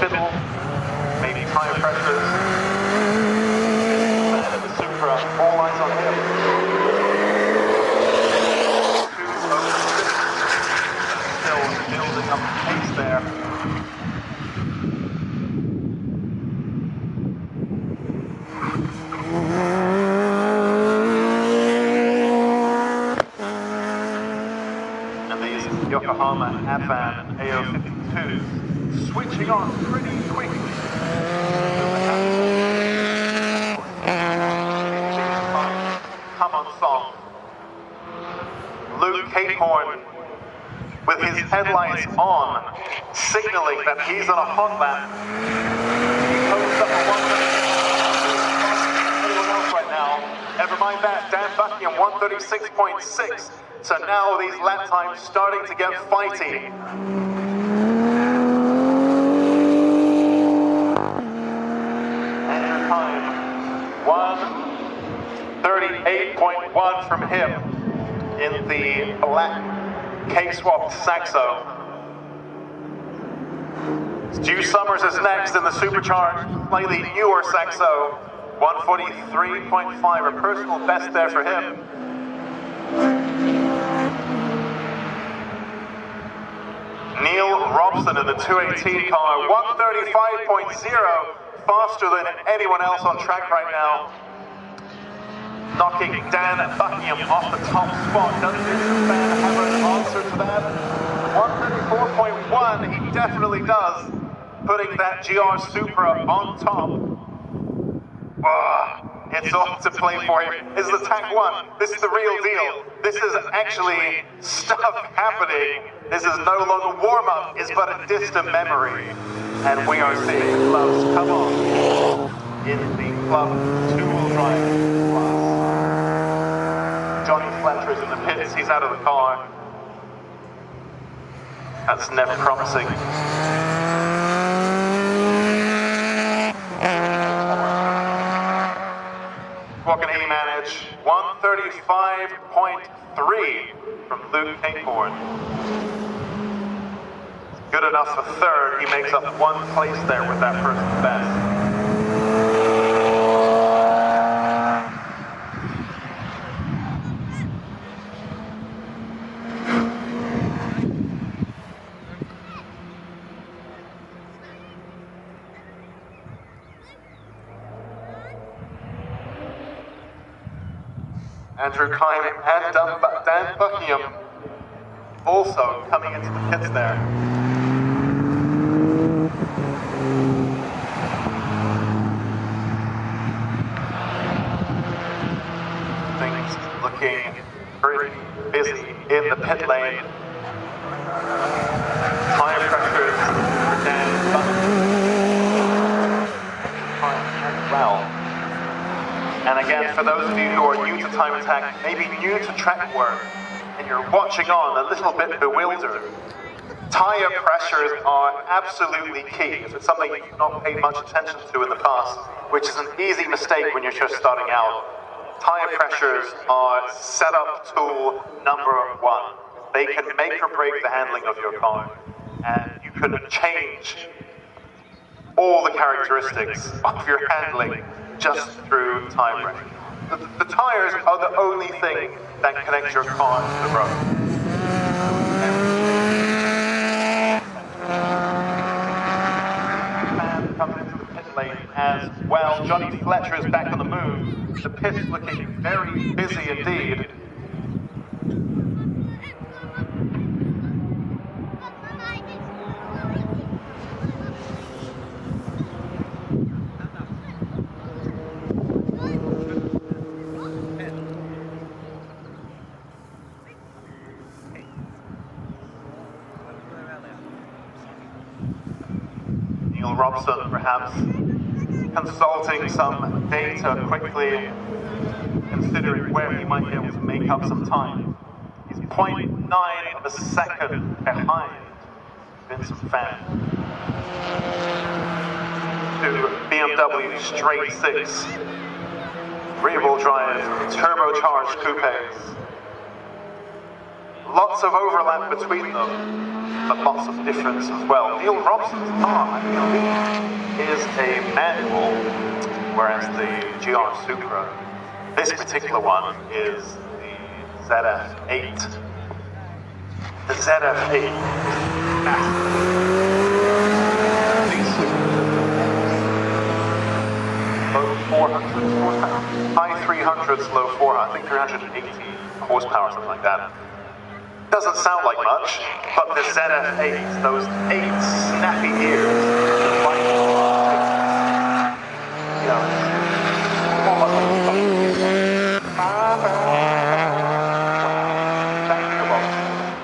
fiddle, maybe tire pressures. And the Supra, all eyes on him. 206, still building up the pace there. Yokohama Advan AO52 switching on pretty quickly. Come on song. Luke Capehorn with his headlights on, signaling that he's on a hot lap. He posts up a 136. Anyone else right now? Never mind that. Dan Buckingham 136.6. So now these lap times starting to get fighty. Andrew time 1:38.1 from him in the black K-swapped Saxo. Stu Summers is next in the supercharged, slightly newer Saxo. 1:43.5, a personal best there for him. Neil Robson in the 218 car, 1:35.0, faster than anyone else on track right now. Knocking Dan Buckingham off the top spot. Does this fan have an answer to that? 1:34.1, he definitely does. Putting that GR Supra on top. It's all to play for him. This is the Tech 1. This is the real deal. This is actually stuff happening. This is no longer warm-up, it's but a distant memory. And we are seeing the clubs come on in the club two-wheel drive class. Johnny Fletcher is in the pits, he's out of the car. That's never promising. What can he manage? 1:35.3 from Luke Capehorn. Good enough for third. He makes up one place there with that person's best. Andrew Kime and Dan Buckingham also coming into the pits there. Things looking pretty busy in the pit lane. Tire pressures for Dan Buckingham. Cadwell. And again, for those of you who are new to Time Attack, maybe new to track work, and you're watching on a little bit bewildered, tire pressures are absolutely key. If it's something you've not paid much attention to in the past, which is an easy mistake when you're just starting out, tire pressures are setup tool number one. They can make or break the handling of your car, and you can change all the characteristics of your handling just through tire pressure. The tires are the only thing that connects your car to the road. Man coming into the pit lane as well. Johnny Fletcher is back on the move. The pit's looking very busy indeed. Neil Robson perhaps consulting some data quickly, considering where he might be able to make up some time. He's 0.9 of a second behind Vincent Fan. To BMW straight six, rear-wheel drive, turbocharged coupes. Lots of overlap between them. but lots of difference as well. Neil Robson's car, I believe, is a manual, whereas the GR Supra, this particular one, is the ZF8. The ZF8 is massive. These low 400 horsepower, high 300s, low 400, I think 380 horsepower, something like that. Doesn't sound like much, but the ZF8, those 8 snappy gears, like, you know,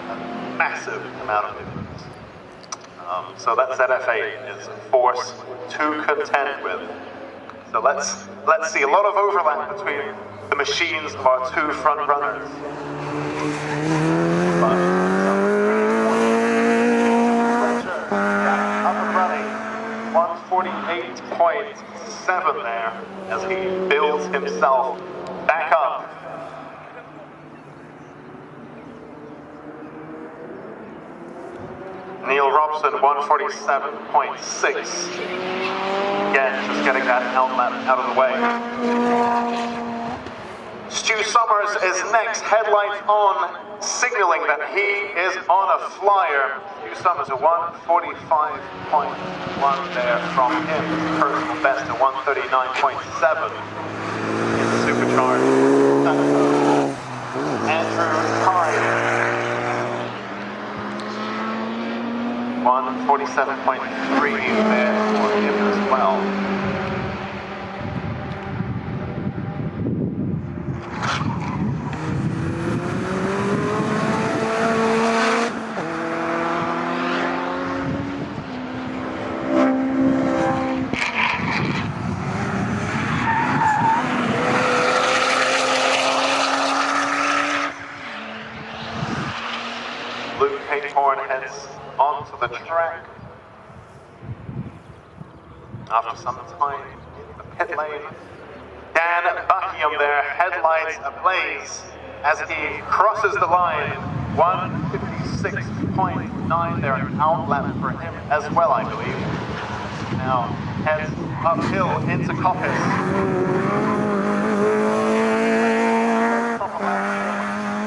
a massive amount of difference. So that ZF8 is a force to contend with. So let's see a lot of overlap between the machines of our two front runners. Up and running, 148.7 there as he builds himself back up. Neil Robson, 147.6. Again, just getting that outlet out of the way. Stu Summers is next, headlights on, signaling that he is on a flyer. Stu Summers, a 145.1 there from him. Personal best, a 139.7 in the supercharged. Andrew Hyde, 147.3 there for him as well. Heads onto the track after some time in the pit lane. Dan Buckingham there, headlights ablaze as he crosses the line. 156.9 there, an outlap for him as well, I believe. Now heads uphill into Coppice.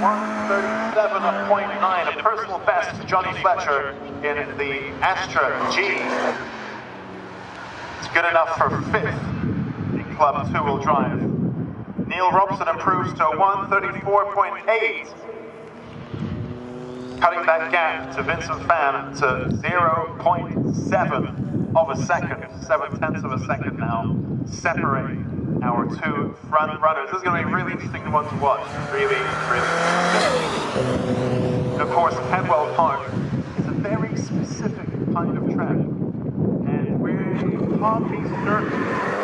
137.9, a personal best to Johnny Fletcher in the Astra G. It's good enough for 5th in Club 2-wheel drive. Neil Robson improves to 134.8, cutting that gap to Vincent Fan to 0.7 of a second, 7/10 of a second now, separating our two front runners. This is going to be a really interesting one to watch. Really, really interesting. Of course, Cadwell Park is a very specific kind of track, and we're hardly certain